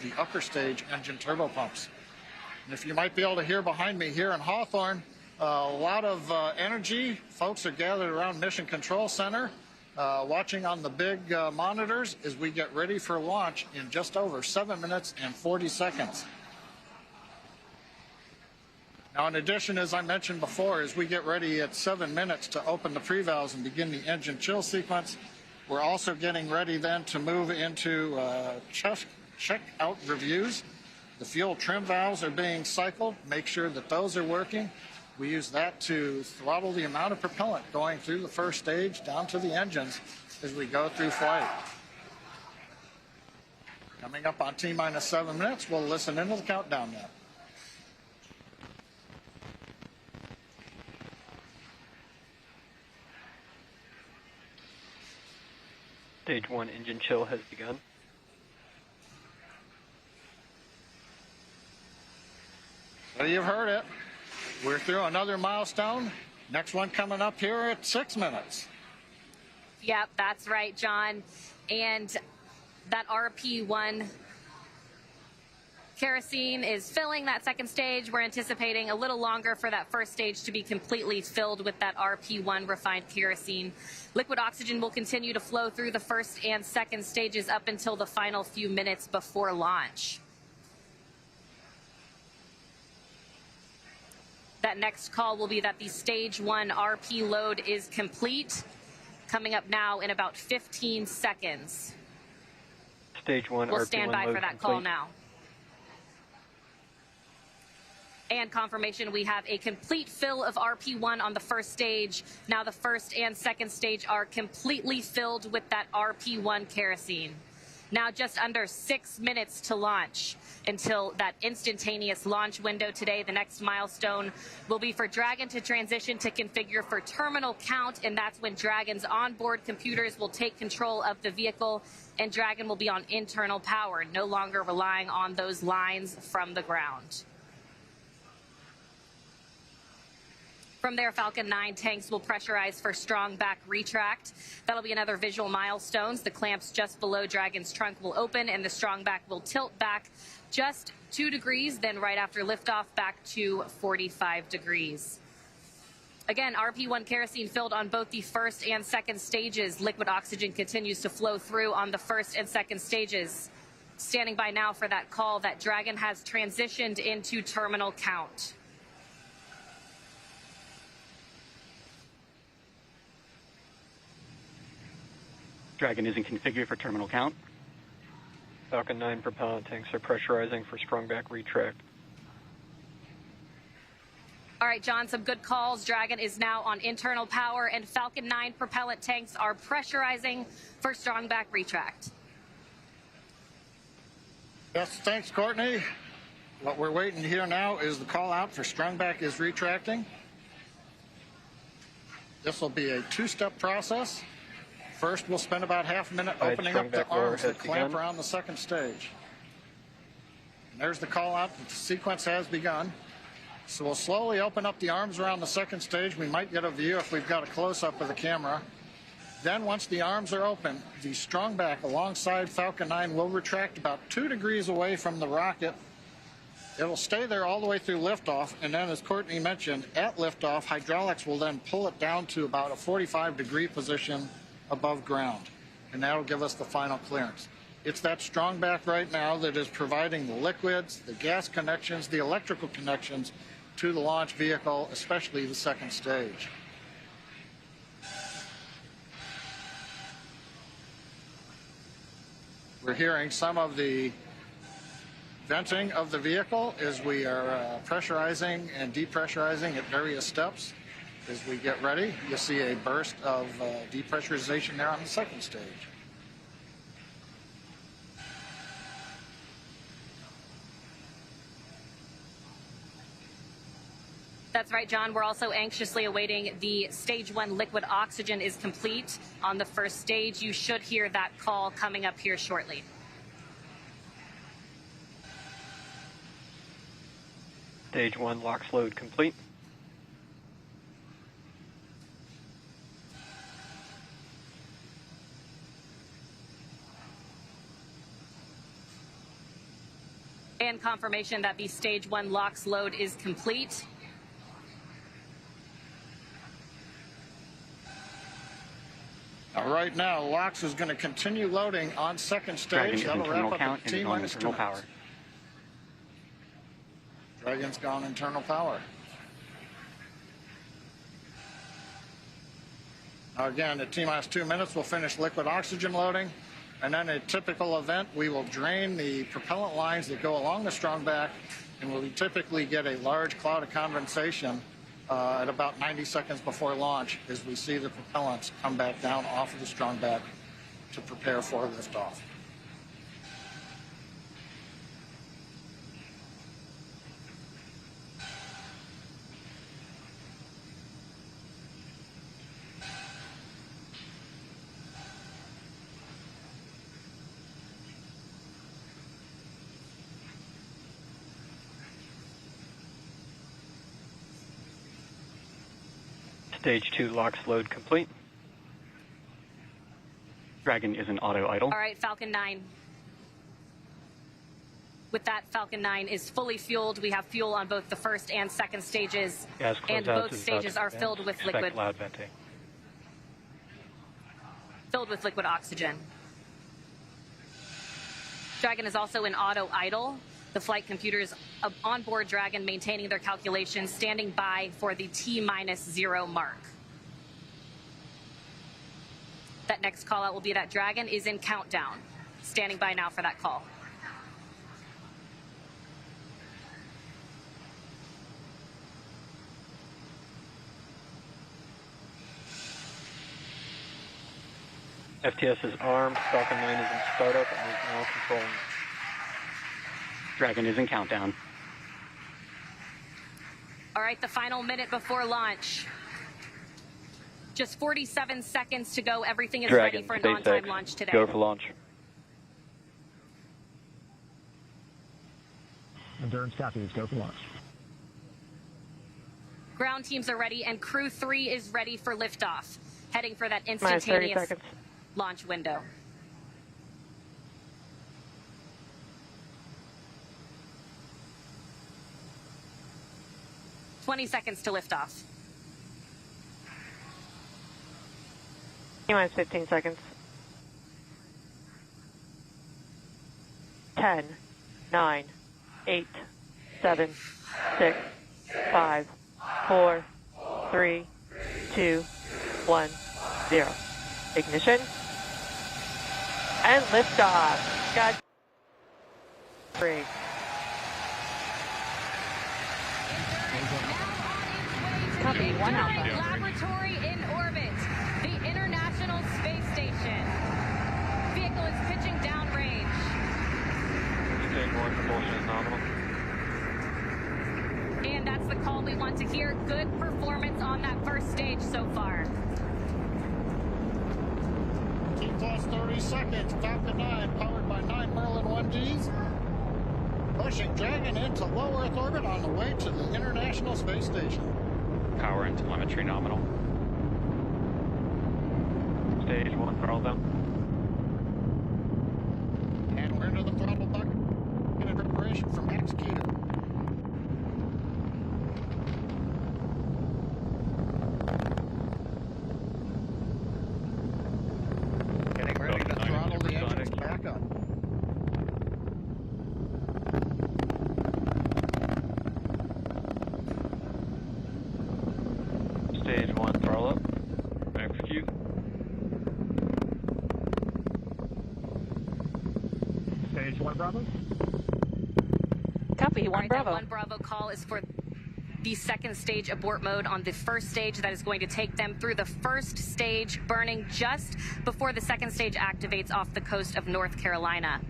the upper stage engine turbopumps. And if you might be able to hear behind me here in Hawthorne, a lot of energy. Folks are gathered around Mission Control Center, watching on the big monitors as we get ready for launch in just over 7 minutes and 40 seconds. Now, in addition, as I mentioned before, as we get ready at 7 minutes to open the pre-valves and begin the engine chill sequence, we're also getting ready then to move into check-out reviews. The fuel trim valves are being cycled. Make sure that those are working. We use that to throttle the amount of propellant going through the first stage down to the engines as we go through flight. Coming up on T-minus 7 minutes, we'll listen into the countdown now. Stage 1 engine chill has begun. So you've heard it. We're through another milestone. Next one coming up here at 6 minutes. Yep, that's right, John. And that RP1 kerosene is filling that second stage. We're anticipating a little longer for that first stage to be completely filled with that RP1 refined kerosene. Liquid oxygen will continue to flow through the first and second stages up until the final few minutes before launch. That next call will be that the stage 1 RP load is complete, coming up now in about 15 seconds. Stage 1 we'll RP1 stand by load for that complete. call now. And confirmation, we have a complete fill of RP1 on the first stage. Now the first and second stage are completely filled with that RP1 kerosene. Now just under 6 minutes to launch until that instantaneous launch window today. The next milestone will be for Dragon to transition to configure for terminal count, and that's when Dragon's onboard computers will take control of the vehicle, and Dragon will be on internal power, no longer relying on those lines from the ground. From there, Falcon 9 tanks will pressurize for strong back retract. That'll be another visual milestone. The clamps just below Dragon's trunk will open, and the strong back will tilt back just 2 degrees, then right after liftoff back to 45 degrees. Again, RP1 kerosene filled on both the first and second stages. Liquid oxygen continues to flow through on the first and second stages. Standing by now for that call that Dragon has transitioned into terminal count. Dragon isn't configured for terminal count. Falcon 9 propellant tanks are pressurizing for strong back retract. All right, John, some good calls. Dragon is now on internal power, and Falcon 9 propellant tanks are pressurizing for strong back retract. Yes, thanks, Courtney. What we're waiting here now is the call out for strong back is retracting. This will be a 2-step process. First, we'll spend about half a minute opening up the arms that clamp around the second stage. And there's the call out that the sequence has begun. So we'll slowly open up the arms around the second stage. We might get a view if we've got a close-up of the camera. Then once the arms are open, the strong back alongside Falcon 9 will retract about 2 degrees away from the rocket. It'll stay there all the way through liftoff, and then, as Courtney mentioned, at liftoff, hydraulics will then pull it down to about a 45-degree position above ground, and that'll give us the final clearance. It's that strong back right now that is providing the liquids, the gas connections, the electrical connections to the launch vehicle, especially the second stage. We're hearing some of the venting of the vehicle as we are pressurizing and depressurizing at various steps. As we get ready, you'll see a burst of depressurization there on the second stage. That's right, John. We're also anxiously awaiting the stage 1 liquid oxygen is complete on the first stage. You should hear that call coming up here shortly. Stage 1 LOX load complete. And confirmation that the stage 1 LOX load is complete. Right now, LOX is going to continue loading on second stage. That'll wrap up at T-minus 2 minutes. Dragon's gone internal power. Again, at T-minus 2 minutes, we'll finish liquid oxygen loading. And then a typical event, we will drain the propellant lines that go along the strong back, and we'll typically get a large cloud of condensation at about 90 seconds before launch as we see the propellants come back down off of the strong back to prepare for liftoff. Stage 2 LOX load complete. Dragon is in auto idle. All right, Falcon 9. With that, Falcon 9 is fully fueled. We have fuel on both the first and second stages, and both stages are filled with liquid. Loud venting. Filled with liquid oxygen. Dragon is also in auto idle. The flight computers on board Dragon maintaining their calculations, standing by for the T-0 mark. That next call out will be that Dragon is in countdown. Standing by now for that call. FTS is armed, Falcon 9 is in startup, and is now controlling. Dragon is in countdown. All right, the final minute before launch. Just 47 seconds to go. Everything is ready for an on-time launch today. Go for launch. Endurance copies, go for launch. Ground teams are ready, and Crew-3 is ready for liftoff, heading for that instantaneous launch window. "20 seconds to liftoff. T-minus 15 seconds. 10, 9, 8, 7, 6, 5, 4, 3, 2, 1, 0. Ignition. And liftoff. God. Free. Copy, 1 Alpha. Laboratory in orbit. The International Space Station. Vehicle is pitching downrange. Stage 1 propulsion is nominal. And that's the call we want to hear. Good performance on that first stage so far. T-plus 30 seconds. Falcon 9 powered by 9 Merlin 1Gs. Pushing Dragon into low Earth orbit on the way to the International Space Station. Power and telemetry nominal. Stage 1 throttle down. And we're into the throttle bucket in preparation for max Q. Getting ready to throttle the engines back up. Stage 1 throttle up. Execute. Stage 1 Bravo. Copy, 1 Bravo. That 1 Bravo call is for the second stage abort mode on the first stage. That is going to take them through the first stage, burning just before the second stage activates off the coast of North Carolina.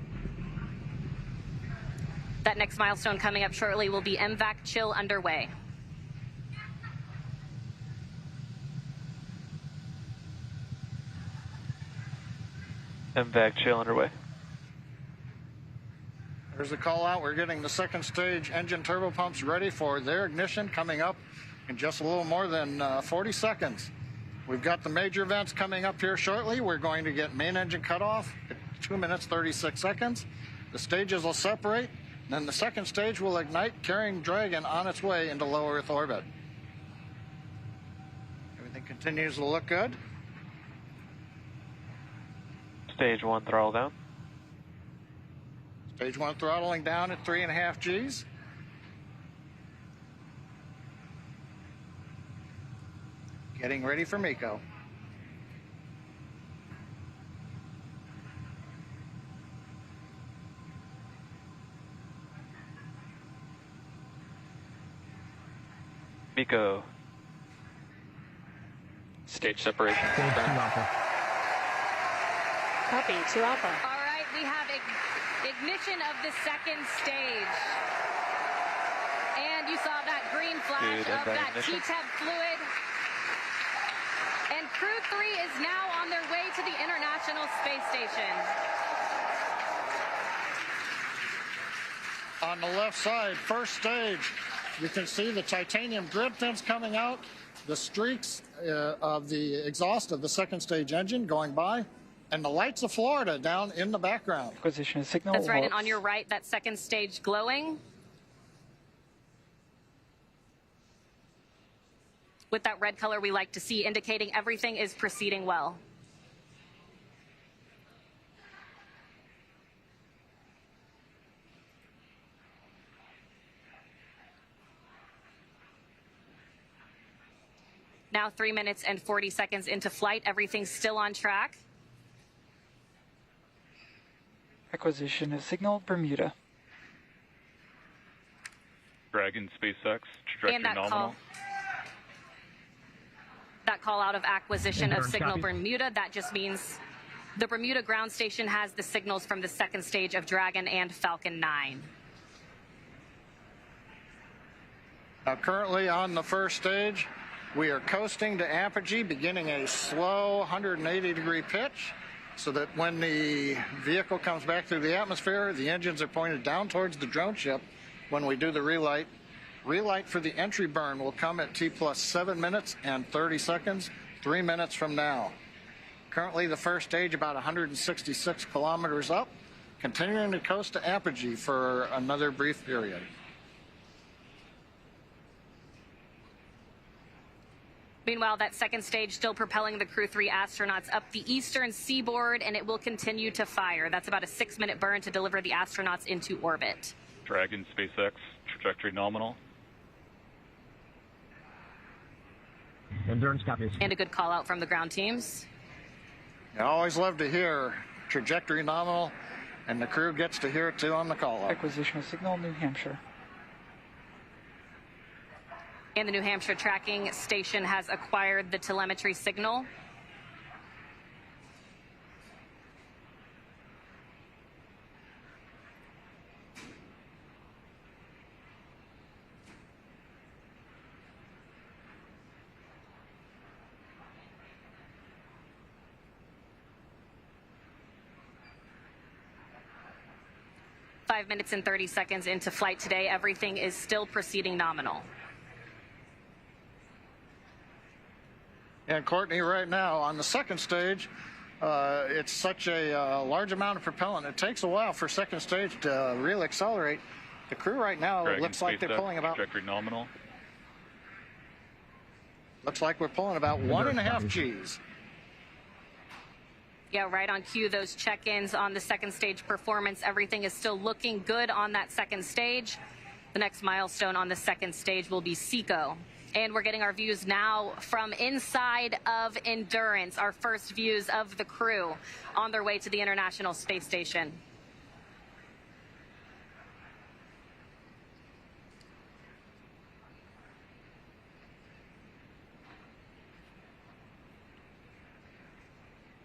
That next milestone coming up shortly will be MVAC chill underway. MVAC chill underway. There's the call out. We're getting the second stage engine turbo pumps ready for their ignition coming up in just a little more than 40 seconds. We've got the major events coming up here shortly. We're going to get main engine cutoff at 2 minutes, 36 seconds. The stages will separate. Then the second stage will ignite, carrying Dragon on its way into low Earth orbit. Everything continues to look good. Stage 1 throttle down. Stage 1 throttling down at 3.5 Gs. Getting ready for MECO. MECO. Stage separation. Stage 2 Alpha. Copy, 2 Alpha. All right, we have ignition of the second stage. And you saw that green flash Good, of that ignition. T-Teb fluid. And Crew-3 is now on their way to the International Space Station. On the left side, first stage, you can see the titanium grid fins coming out, the streaks of the exhaust of the second stage engine going by, and the lights of Florida down in the background. Acquisition signal. That's right, and on your right, that second stage glowing. With that red color we like to see, indicating everything is proceeding well. Now 3 minutes and 40 seconds into flight. Everything's still on track. Acquisition of signal Bermuda. Dragon, SpaceX, trajectory And that nominal. Call out of acquisition of Endurance signal copy. Bermuda. That just means the Bermuda ground station has the signals from the second stage of Dragon and Falcon 9. Now, currently on the first stage, we are coasting to apogee, beginning a slow 180-degree pitch, so that when the vehicle comes back through the atmosphere, the engines are pointed down towards the drone ship when we do the relight. Relight for the entry burn will come at T plus 7 minutes and 30 seconds, 3 minutes from now. Currently, the first stage about 166 kilometers up, continuing to coast to apogee for another brief period. Meanwhile, that second stage still propelling the Crew-3 astronauts up the eastern seaboard, and it will continue to fire. That's about a 6-minute burn to deliver the astronauts into orbit. Dragon, SpaceX, trajectory nominal. Endurance copies. And a good call out from the ground teams. I always love to hear trajectory nominal, and the crew gets to hear it too on the call-out. Acquisition of signal New Hampshire. And the New Hampshire tracking station has acquired the telemetry signal. Five minutes and 30 seconds into flight today. Everything is still proceeding nominal. And Courtney, right now on the second stage, it's such a large amount of propellant. It takes a while for second stage to really accelerate. The crew right now Dragon, looks like they're SpaceX, pulling about. trajectory nominal. Looks like we're pulling about 1.5 Gs. Yeah, right on cue, those check-ins on the second stage performance. Everything is still looking good on that second stage. The next milestone on the second stage will be SECO. And we're getting our views now from inside of Endurance, our first views of the crew on their way to the International Space Station.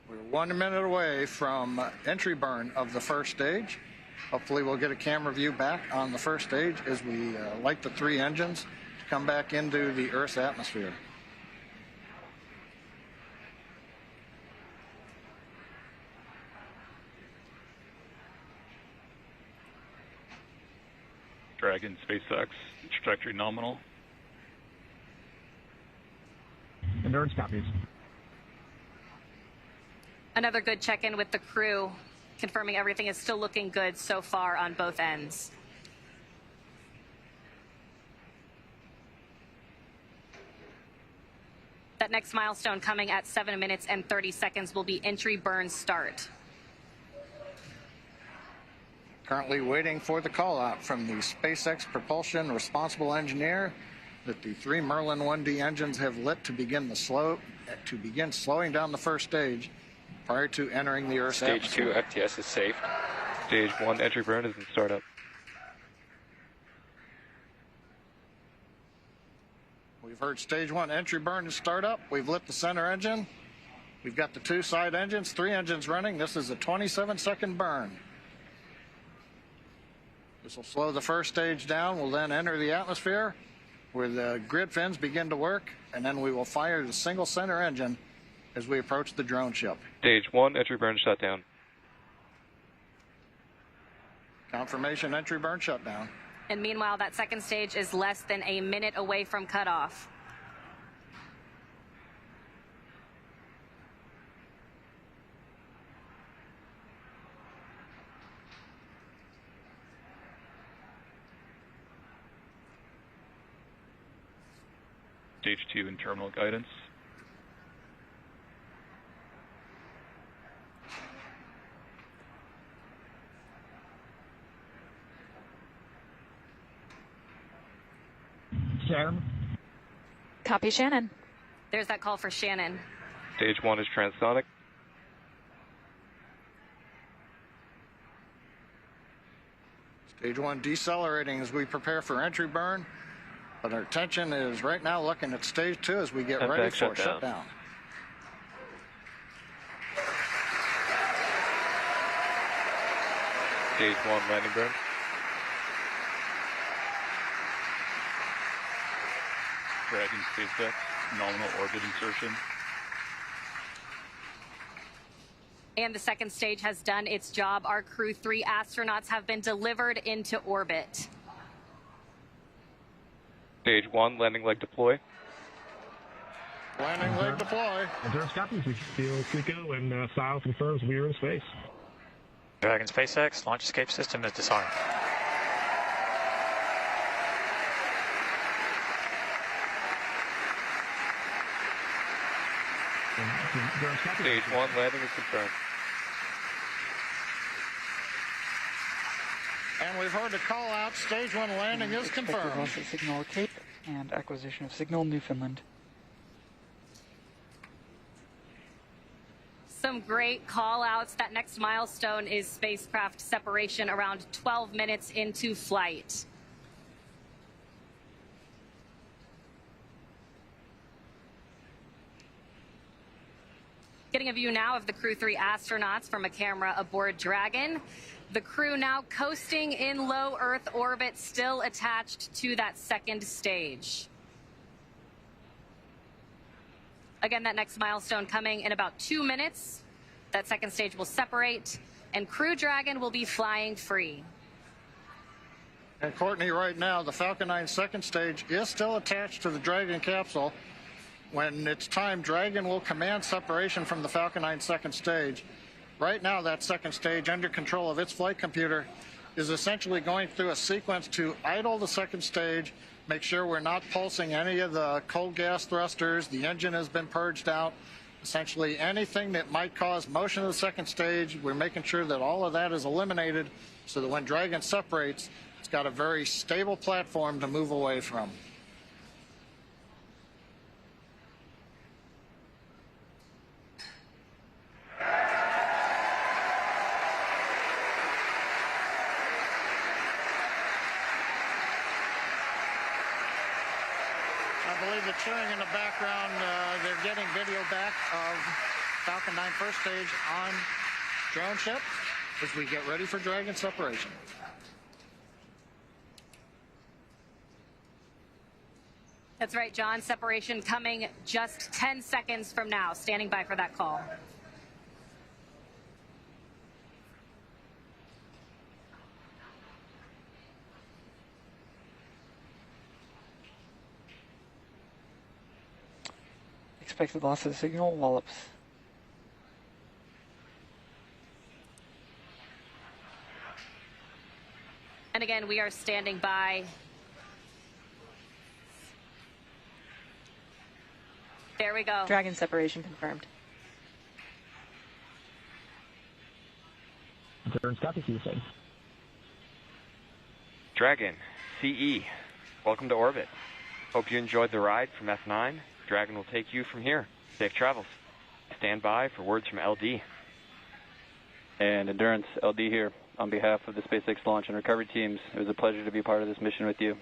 We're 1 minute away from entry burn of the first stage. Hopefully we'll get a camera view back on the first stage as we light the 3 engines to come back into the Earth's atmosphere. Dragon, SpaceX, trajectory nominal. Endurance copies. Another good check-in with the crew, confirming everything is still looking good so far on both ends. That next milestone coming at 7 minutes and 30 seconds will be entry burn start. Currently waiting for the call out from the SpaceX propulsion responsible engineer that the 3 Merlin 1D engines have lit to begin slowing down the first stage prior to entering the Earth's Stage atmosphere. 2 FTS is safe. Stage 1 entry burn is in startup. We've heard stage 1 entry burn is startup. We've lit the center engine. We've got the 2 side engines, 3 engines running. This is a 27-second burn. This will slow the first stage down. We'll then enter the atmosphere where the grid fins begin to work, and then we will fire the single center engine as we approach the drone ship. Stage 1 entry burn shutdown. Confirmation entry burn shutdown. And meanwhile, that second stage is less than a minute away from cutoff. Stage 2 in terminal guidance. Shannon. Copy, Shannon. There's that call for Shannon. Stage 1 is transonic. Stage 1 decelerating as we prepare for entry burn, but our attention is right now looking at stage 2 as we get And ready back for shutdown. shutdown. Stage 1 landing burn. Dragon SpaceX, nominal orbit insertion. And the second stage has done its job. Our Crew-3 astronauts have been delivered into orbit. Stage 1 landing leg deploy. Landing leg deploy. Endurance copies. We feel good to go, and SILE confirms we are in space. Dragon SpaceX, launch escape system is disarmed. Endurance copies. Stage 1 landing is confirmed. And we've heard the call out. Stage 1 landing is confirmed. Loss of signal Cape and acquisition of signal Newfoundland. Some great call outs. That next milestone is spacecraft separation around 12 minutes into flight. Getting a view now of the Crew-3 astronauts from a camera aboard Dragon. The crew now coasting in low Earth orbit, still attached to that second stage. Again, that next milestone coming in about 2 minutes. That second stage will separate, and Crew Dragon will be flying free. And Courtney, right now, the Falcon 9 second stage is still attached to the Dragon capsule. When it's time, Dragon will command separation from the Falcon 9 second stage. Right now, that second stage, under control of its flight computer, is essentially going through a sequence to idle the second stage, make sure we're not pulsing any of the cold gas thrusters, the engine has been purged out. Essentially anything that might cause motion of the second stage, we're making sure that all of that is eliminated so that when Dragon separates, it's got a very stable platform to move away from. I believe the cheering in the background, they're getting video back of Falcon 9 first stage on drone ship as we get ready for Dragon separation. That's right, John. Separation coming just 10 seconds from now. Standing by for that call. Expected loss of signal, Wallops. And again, we are standing by. There we go. Dragon separation confirmed. Endurance copy, see you soon. Dragon, CE, welcome to orbit. Hope you enjoyed the ride from F9. Dragon will take you from here. Safe travels. Stand by for words from LD. And Endurance, LD here. On behalf of the SpaceX launch and recovery teams, it was a pleasure to be part of this mission with you.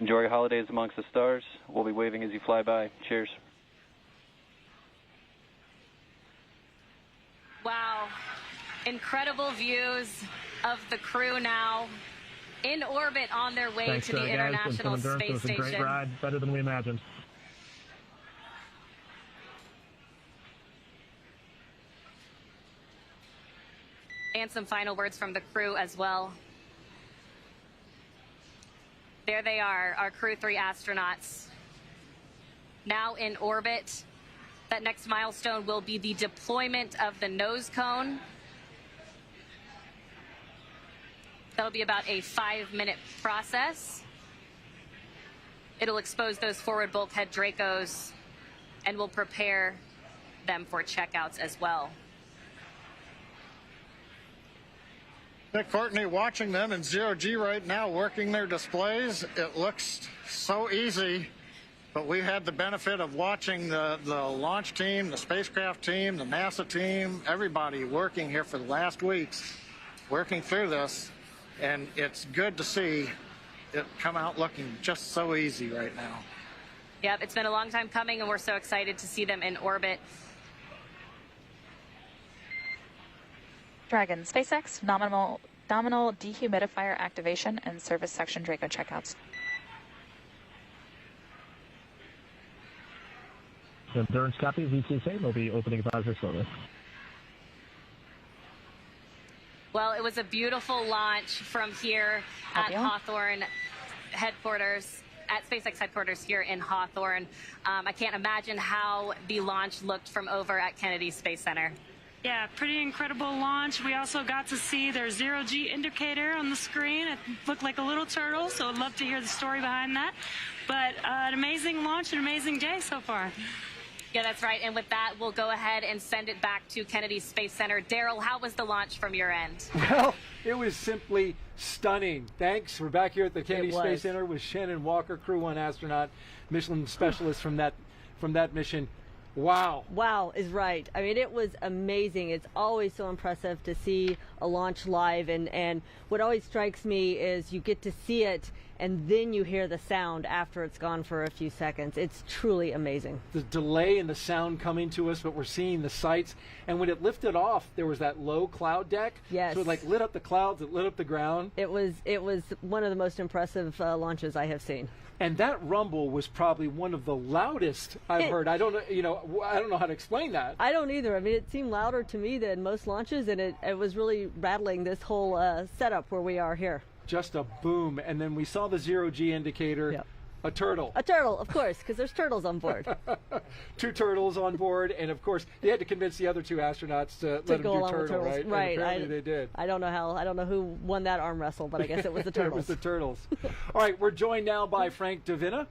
Enjoy your holidays amongst the stars. We'll be waving as you fly by. Cheers. Wow. Incredible views of the crew now in orbit on their way to the International Space It was a Station. great ride, better than we imagined. And some final words from the crew as well. There they are, our Crew-3 astronauts, now in orbit. That next milestone will be the deployment of the nose cone. That'll be about a 5-minute process. It'll expose those forward bulkhead Dracos and will prepare them for checkouts as well. Courtney, watching them in zero-G right now, working their displays, it looks so easy, but we had the benefit of watching the launch team, the spacecraft team, the NASA team, everybody working here for the last weeks, working through this, and it's good to see it come out looking just so easy right now. Yep, it's been a long time coming, and we're so excited to see them in orbit. Dragon, SpaceX, nominal dehumidifier activation and service section Draco checkouts. Endurance copy, VCSA will be opening visor slowly. Well, it was a beautiful launch from here at Hawthorne headquarters, at SpaceX headquarters here in Hawthorne. I can't imagine how the launch looked from over at Kennedy Space Center. Yeah, pretty incredible launch. We also got to see their zero-G indicator on the screen. It looked like a little turtle, so I'd love to hear the story behind that. But an amazing launch, an amazing day so far. Yeah, that's right. And with that, we'll go ahead and send it back to Kennedy Space Center. Daryl, how was the launch from your end? Well, it was simply stunning. Thanks. We're back here at the Kennedy Space Center with Shannon Walker, Crew 1 astronaut, Michelin specialist from that mission. Wow. Wow is right. I mean, it was amazing. It's always so impressive to see a launch live, and what always strikes me is you get to see it and then you hear the sound after it's gone for a few seconds. It's truly amazing. The delay in the sound coming to us, but we're seeing the sights. And when it lifted off, there was that low cloud deck. Yes. So it like lit up the clouds, it lit up the ground. It was one of the most impressive launches I have seen. And that rumble was probably one of the loudest I've heard. I don't know how to explain that. I don't either. I mean, it seemed louder to me than most launches, and it was really rattling this whole setup where we are here. Just a boom, and then we saw the zero-G indicator. Yep. A turtle. A turtle, of course, because there's turtles on board. 2 turtles on board, and of course they had to convince the other 2 astronauts to let them do turtle, right? Right. And apparently they did. I don't know who won that arm wrestle, but I guess it was the turtles. It was the turtles. All right, we're joined now by Frank Davina,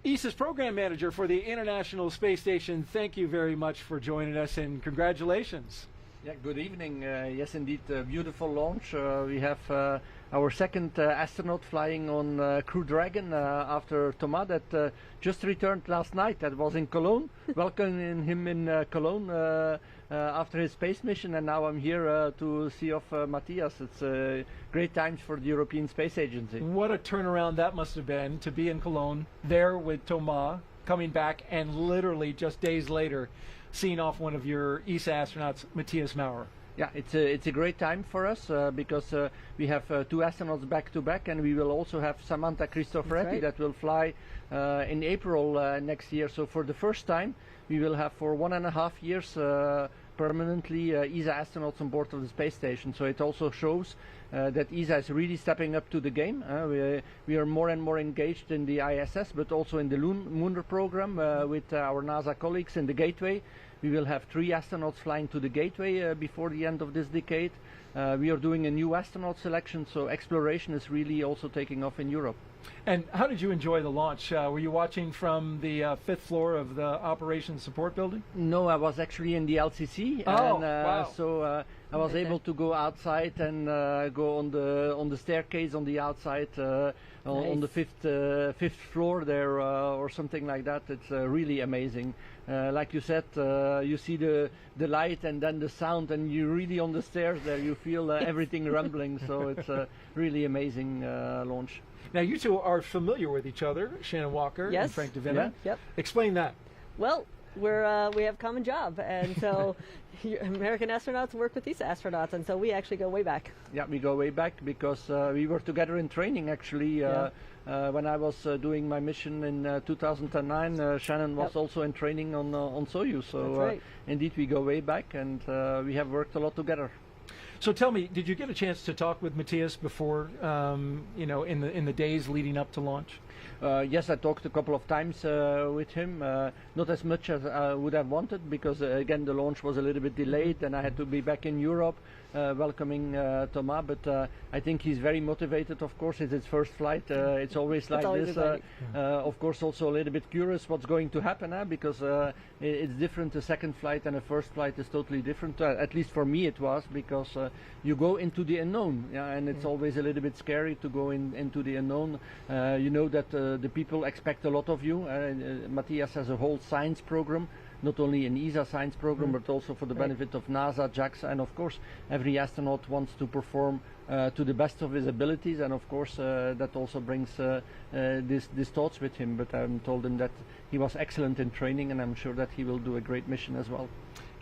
ESA's program manager for the International Space Station. Thank you very much for joining us, and congratulations. Yeah, good evening. Yes, indeed, beautiful launch. We have our second astronaut flying on Crew Dragon after Thomas that just returned last night. That was in Cologne. Welcoming him in Cologne after his space mission, and now I'm here to see off Matthias. It's great times for the European Space Agency. What a turnaround that must have been to be in Cologne, there with Thomas, coming back, and literally just days later seeing off one of your ESA astronauts, Matthias Maurer. Yeah, it's a great time for us because we have 2 astronauts back to back, and we will also have Samantha Cristoforetti that will fly in April next year. So for the first time, we will have for 1.5 years permanently ESA astronauts on board of the space station. So it also shows that ESA is really stepping up to the game. We are more and more engaged in the ISS, but also in the lunar program with our NASA colleagues in the Gateway. we will have 3 astronauts flying to the Gateway before the end of this decade. We are doing a new astronaut selection, so exploration is really also taking off in Europe. And how did you enjoy the launch? Were you watching from the 5th floor of the Operations Support Building? No, I was actually in the LCC. Oh, and, wow. So I was able to go outside and go on the staircase on the outside on the fifth floor there or something like that. It's really amazing. Like you said, you see the light and then the sound, and you're really on the stairs there. You feel everything rumbling. So it's a really amazing launch. Now, you two are familiar with each other, Shannon Walker and Frank DeVinna. Yeah. Yep. Explain that. Well, we have a common job, and so American astronauts work with these astronauts, and so we actually go way back. Yeah, we go way back because we were together in training actually. When I was doing my mission in 2009, Shannon was also in training on Soyuz. So That's right. Indeed, we go way back, and we have worked a lot together. So tell me, did you get a chance to talk with Matthias before, in the days leading up to launch? Yes, I talked a couple of times with him, not as much as I would have wanted because, again, the launch was a little bit delayed and I had to be back in Europe welcoming Thomas, but I think he's very motivated, of course. It's his first flight. It's always like this. Of course, also a little bit curious what's going to happen because it's different. A second flight and a first flight is totally different. At least for me it was, because you go into the unknown, and it's always a little bit scary to go into the unknown. You know that the people expect a lot of you. Matthias has a whole science program, not only an ESA science program, but also for the benefit of NASA, JAXA, and of course every astronaut wants to perform to the best of his abilities, and of course that also brings these thoughts with him. But I told him that he was excellent in training, and I'm sure that he will do a great mission as well.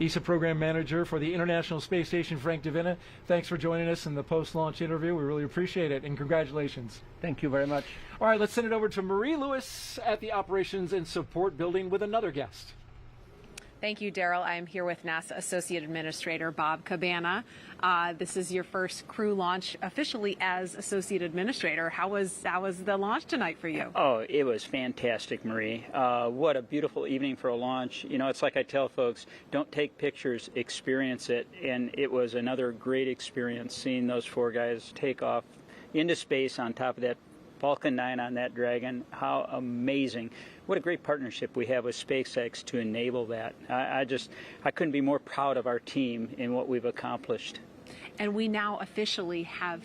ESA Program Manager for the International Space Station, Frank DeVinna, thanks for joining us in the post-launch interview. We really appreciate it, and congratulations. Thank you very much. All right, let's send it over to Marie Lewis at the Operations and Support Building with another guest. Thank you, Daryl. I'm here with NASA Associate Administrator Bob Cabana. This is your first crew launch officially as Associate Administrator. How was the launch tonight for you? Oh, it was fantastic, Marie. What a beautiful evening for a launch. You know, it's like I tell folks, don't take pictures, experience it. And it was another great experience seeing those 4 guys take off into space on top of that Falcon 9 on that Dragon. How amazing. What a great partnership we have with SpaceX to enable that. I couldn't be more proud of our team in what we've accomplished. And we now officially have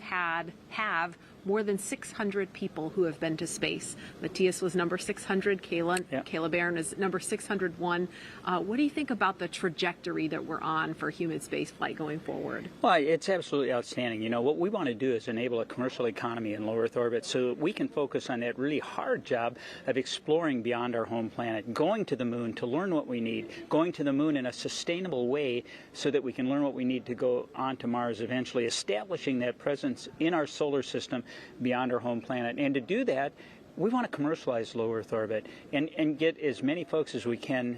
more than 600 people who have been to space. Matthias was number 600, Kayla Barron is number 601. What do you think about the trajectory that we're on for human spaceflight going forward? Well, it's absolutely outstanding. You know, what we want to do is enable a commercial economy in low Earth orbit so that we can focus on that really hard job of exploring beyond our home planet, going to the moon to learn what we need, going to the moon in a sustainable way so that we can learn what we need to go on to Mars eventually, establishing that presence in our solar system beyond our home planet. And to do that, we want to commercialize low Earth orbit and get as many folks as we can